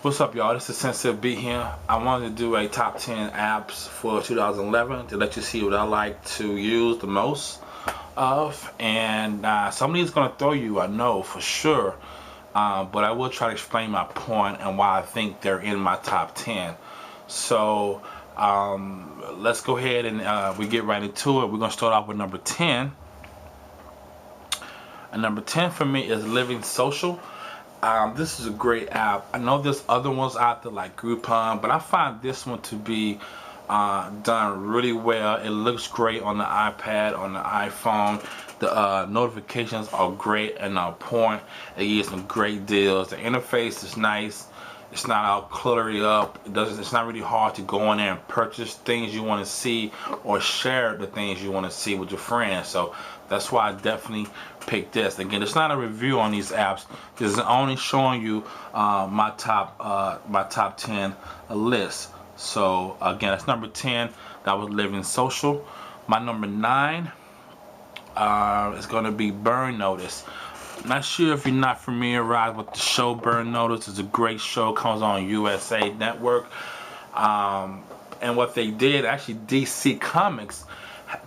What's up, y'all? This is Sensitive Beat here. I wanted to do a top 10 apps for 2011 to let you see what I like to use the most of. And some of these going to throw you, I know for sure. But I will try to explain my point and why I think they're in my top 10. So let's go ahead and we get right into it. We're going to start off with number 10. And number 10 for me is LivingSocial. This is a great app. I know there's other ones out there like Groupon, but I find this one to be done really well. It looks great on the iPad, on the iPhone. The notifications are great and on point. It gives some great deals. The interface is nice. It's not all cluttered up. It's not really hard to go in there and purchase things you want to see or share the things you want to see with your friends. So that's why I definitely picked this. Again, it's not a review on these apps. This is only showing you my top 10 list. So again, that's number 10. That was LivingSocial. My number 9 is going to be Burn Notice. Not sure if you're not familiarized with the show Burn Notice. It's a great show, comes on USA Network. And what they did, actually DC Comics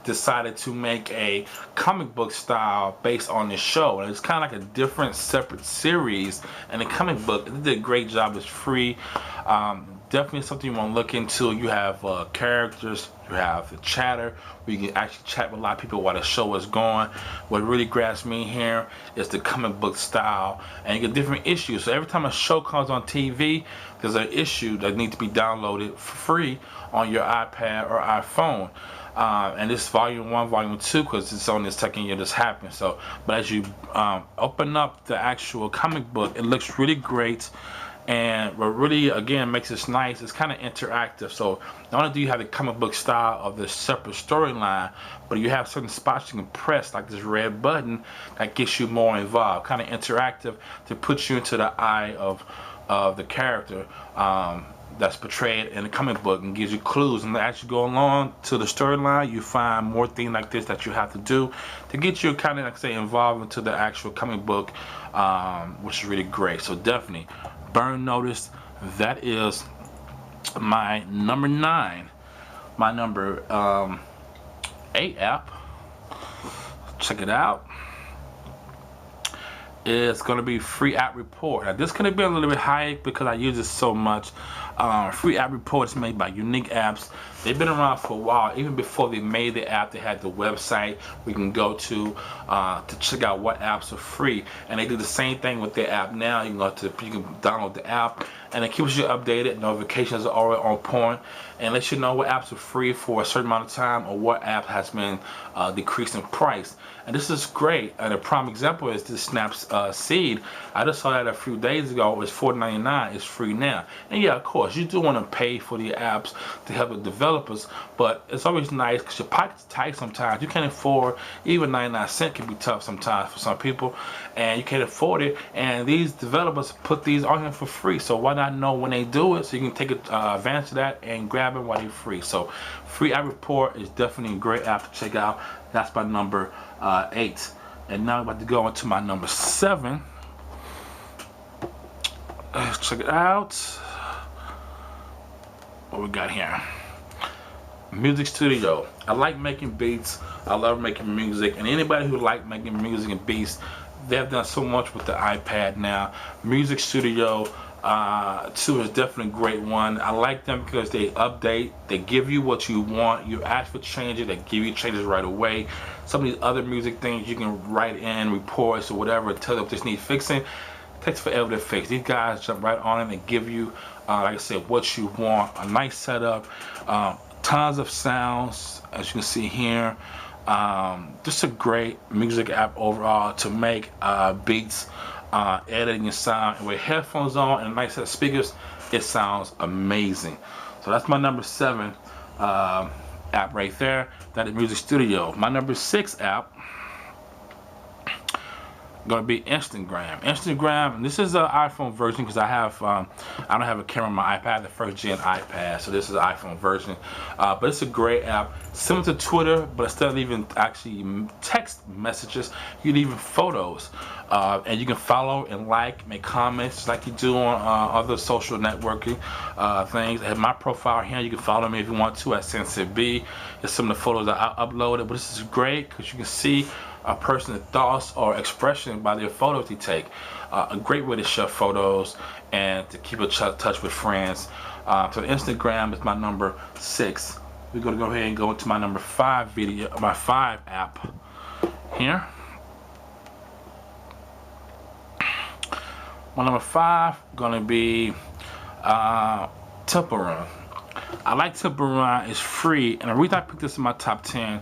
decided to make a comic book style based on this show, and it's kind of like a different separate series. And the comic book, they did a great job. It's free. Definitely something you want to look into. You have characters, you have the chatter where you can actually chat with a lot of people while the show is going. What really grabs me here is the comic book style, and you get different issues. So every time a show comes on TV, there's an issue that needs to be downloaded for free on your iPad or iPhone. And this volume 1, volume 2, because it's on the second year this happened. So, but as you open up the actual comic book, it looks really great. And what really, again, makes it nice, it's kind of interactive. So not only do you have the comic book style of the separate storyline, but you have certain spots you can press, like this red button, that gets you more involved, kind of interactive, to put you into the eye of the character that's portrayed in the comic book, and gives you clues. And as you go along to the storyline, you find more things like this that you have to do to get you kind of, like I say, involved into the actual comic book, which is really great. So definitely Burn Notice. That is my number 9. My number 8 app, check it out, is going to be FreeIReport. Now this could have been a little bit high because I use it so much. FreeIReport is made by Unique Apps. They've been around for a while. Even before they made the app, they had the website we can go to check out what apps are free. And they do the same thing with their app now. You can download the app, and it keeps you updated. Notifications are already on point, and lets you know what apps are free for a certain amount of time, or what app has been decreased in price. And this is great. And a prime example is this Snapseed. I just saw that a few days ago. It was $4.99. It's free now. And yeah, of course, you do want to pay for the apps to help the developers, but it's always nice because your pocket's tight sometimes. You can't afford, even 99 cents can be tough sometimes for some people, and you can't afford it. And these developers put these on here for free, so why not know when they do it, so you can take advantage of that and grab it while they're free. So FreeIReport is definitely a great app to check out. That's my number 8. And now I'm about to go into my number 7. Let's check it out. What we got here? Music Studio. I like making beats. I love making music. And anybody who like making music and beats, they've done so much with the iPad now. Music Studio 2 is definitely a great one. I like them because they update. They give you what you want. You ask for changes, they give you changes right away. Some of these other music things you can write in reports or whatever, tell them if this needs fixing. It takes forever to fix. These guys jump right on it and give you, like I said, what you want. A nice setup, tons of sounds, as you can see here. Just a great music app overall to make beats, editing your sound. And with headphones on and a nice set of speakers, it sounds amazing. So that's my number 7 app right there. That is Music Studio. My number 6 app going to be Instagram. And this is an iPhone version because I don't have a camera on my iPad, the first gen iPad, so this is the iPhone version. But it's a great app, similar to Twitter, but instead of leaving actually text messages, you leave photos, and you can follow and like, make comments like you do on other social networking things. I have my profile here. You can follow me if you want to at SensiB. There's some of the photos that I uploaded, but this is great because you can see a person's thoughts or expression by their photos they take. A great way to share photos and to keep in touch with friends. So Instagram is my number 6. We're gonna go ahead and go into my number 5 video, my 5 app here. My number 5 gonna be Temple Run. I like Temple Run. It's free, and the reason I picked this in my top 10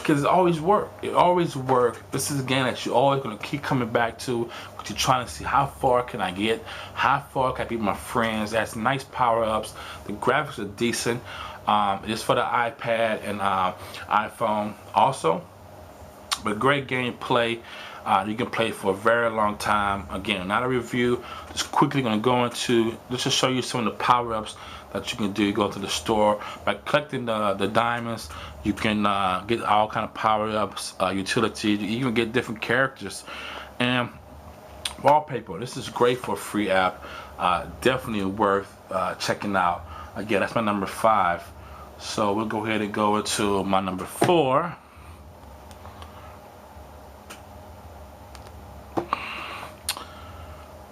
because it always works. It always works. This is a game that you're always gonna keep coming back to. But you're trying to see how far can I get, how far can I beat my friends. It has nice power-ups. The graphics are decent. It's for the iPad and iPhone also. But great gameplay. You can play for a very long time. Again, not a review. Just quickly gonna go into just to show you some of the power-ups that you can do. You go to the store by collecting the diamonds. You can get all kind of power-ups, utilities. You even get different characters and wallpaper. This is great for a free app. Definitely worth checking out. Again, that's my number 5. So we'll go ahead and go into my number 4.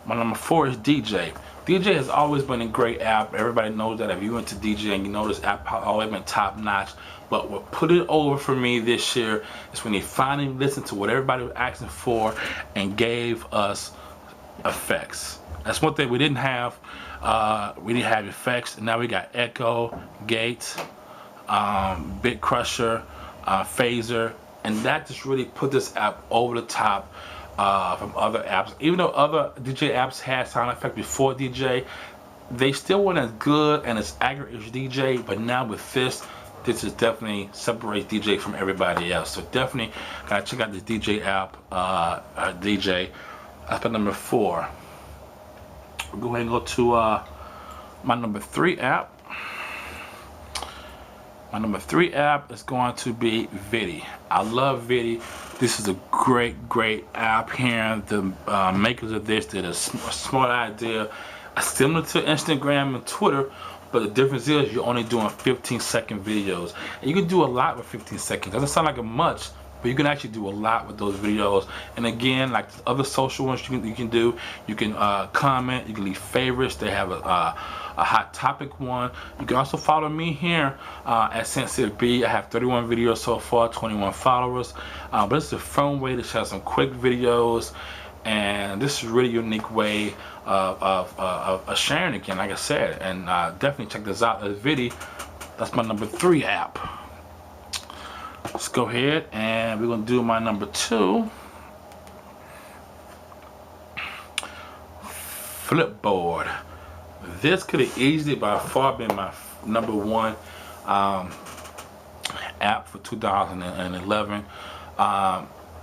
My number 4 is DJ. DJ has always been a great app. Everybody knows that. If you went to DJ and you know this app has always been top notch. But what put it over for me this year is when they finally listened to what everybody was asking for and gave us effects. That's one thing we didn't have. We didn't have effects, and now we got Echo, Gate, Bit Crusher, Phaser, and that just really put this app over the top from other apps. Even though other DJ apps had sound effects before DJ, they still weren't as good and as accurate as DJ. But now with this is definitely separates DJ from everybody else. So definitely gotta check out this DJ app. DJ. That's my number 4. We'll go ahead and go to my number 3 app. My number 3 app is going to be Vide. I love Vide. This is a great app here. The makers of this did a smart idea, similar to Instagram and Twitter, but the difference is you're only doing 15-second videos. And you can do a lot with 15 seconds. Doesn't sound like much, but you can actually do a lot with those videos. And again, like other social ones you can do, you can comment, you can leave favorites. They have a hot topic one. You can also follow me here at SensiB. I have 31 videos so far, 21 followers. But it's a fun way to share some quick videos. And this is a really unique way of sharing again, like I said. And definitely check this out as Vide. That's my number 3 app. Let's go ahead and we're gonna do my number 2. Flipboard. This could have easily by far been my number 1 app for 2011.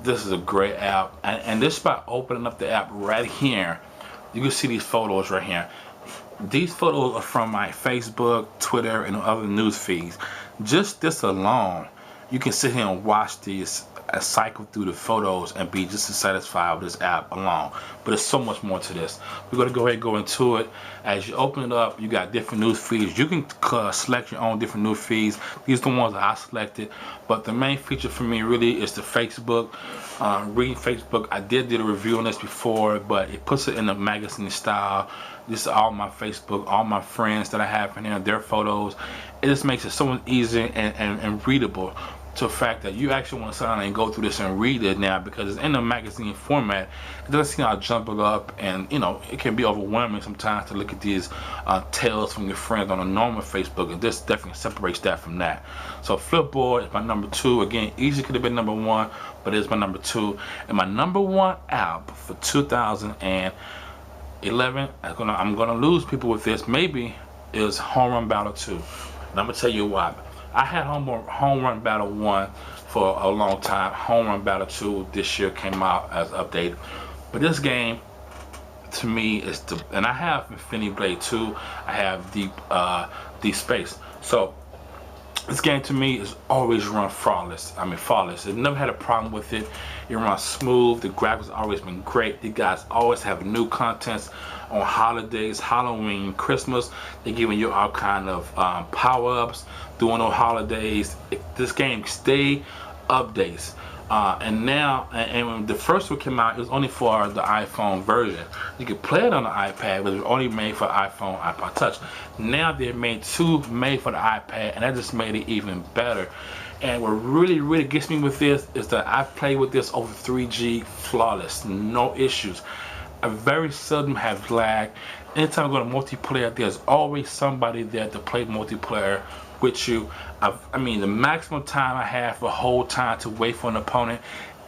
This is a great app, and this by opening up the app right here, you can see these photos right here. These photos are from my Facebook, Twitter, and other news feeds. Just this alone, you can sit here and watch these and cycle through the photos and be just as satisfied with this app alone. But there's so much more to this. We're going to go ahead and go into it. As you open it up, you got different news feeds. You can select your own different news feeds. These are the ones that I selected. But the main feature for me really is the Facebook. Reading Facebook, I did a review on this before, but it puts it in a magazine style. This is all my Facebook, all my friends that I have in here, their photos. It just makes it so much easier and readable. To the fact that you actually want to sit down and go through this and read it now, because it's in a magazine format. It doesn't seem how jump it up, and you know it can be overwhelming sometimes to look at these tales from your friends on a normal Facebook, and this definitely separates that from that. So Flipboard is my number 2. Again, easy could have been number 1, but it's my number 2. And my number 1 app for 2011, I'm gonna lose people with this maybe, is Home Run Battle 2. And I'm gonna tell you why. I had Home Run Battle 1 for a long time. Home Run Battle 2 this year came out as updated. But this game, to me, is the, and I have Infinity Blade 2, I have Deep Space. So this game to me is always run flawless. I mean flawless. I've never had a problem with it. It runs smooth. The graphics always been great. You guys always have new contents on holidays, Halloween, Christmas. They're giving you all kind of power-ups during those holidays. This game stay updates. And now, and when the first one came out, it was only for the iPhone version. You could play it on the iPad, but it was only made for iPhone, iPod Touch. Now they made 2 made for the iPad, and that just made it even better. And what really gets me with this is that I play with this over 3G flawless, no issues. I very seldom have lag. Anytime I go to multiplayer, there's always somebody there to play multiplayer with you. I mean, the maximum time I have for whole time to wait for an opponent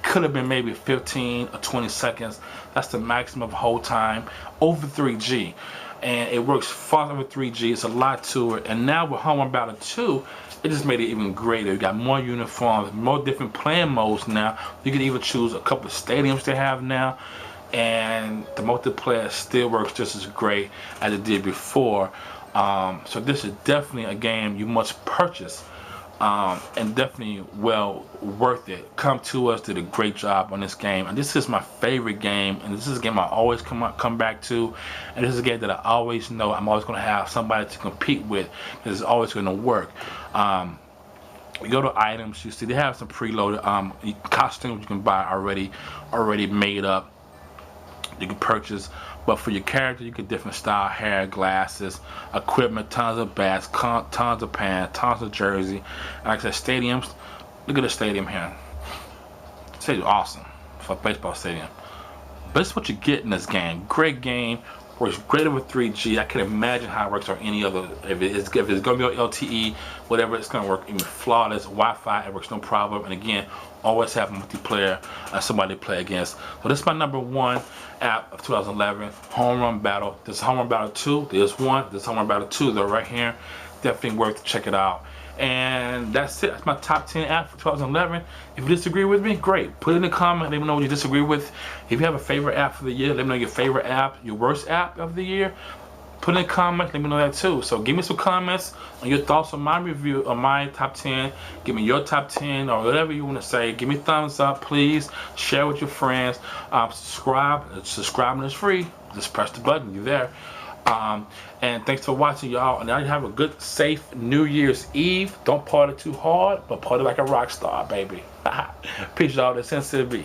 could have been maybe 15 or 20 seconds. That's the maximum of whole time over 3G. And it works far over 3G. It's a lot to it. And now with Home Run Battle 2, it just made it even greater. You got more uniforms, more different playing modes now. You can even choose a couple of stadiums they have now. And the multiplayer still works just as great as it did before. So this is definitely a game you must purchase, and definitely well worth it. Come to us, did a great job on this game, and this is my favorite game, and this is a game I always come back to, and this is a game that I always know I'm always going to have somebody to compete with. It's always going to work. You go to items, you see they have some preloaded costumes you can buy already made up. You can purchase, but for your character you get different style hair, glasses, equipment, tons of bats, tons of pants, tons of jersey. And like I said, stadiums. Look at the stadium here. Stadium awesome for a baseball stadium. But this is what you get in this game. Great game. Works great with 3G. I can imagine how it works on any other. If it's gonna be on LTE, whatever, it's gonna work even flawless. Wi-Fi, it works no problem. And again, always have multiplayer, somebody to play against. So this is my #1 app of 2011, Home Run Battle. This is Home Run Battle 2. There's one. This is Home Run Battle 2. They're right here. Definitely worth to check it out. And that's it. That's my top 10 app for 2011. If you disagree with me, great. Put it in the comment. Let me know what you disagree with. If you have a favorite app for the year, let me know your favorite app, your worst app of the year. Put in the comments. Let me know that too. So give me some comments on your thoughts on my review, on my top 10. Give me your top 10 or whatever you want to say. Give me thumbs up, please. Share with your friends. Subscribe. Subscribing is free. Just press the button. You're there. And thanks for watching, y'all. And now you have a good, safe New Year's Eve. Don't party too hard, but party like a rock star, baby. Peace, y'all. That's Sensitive B.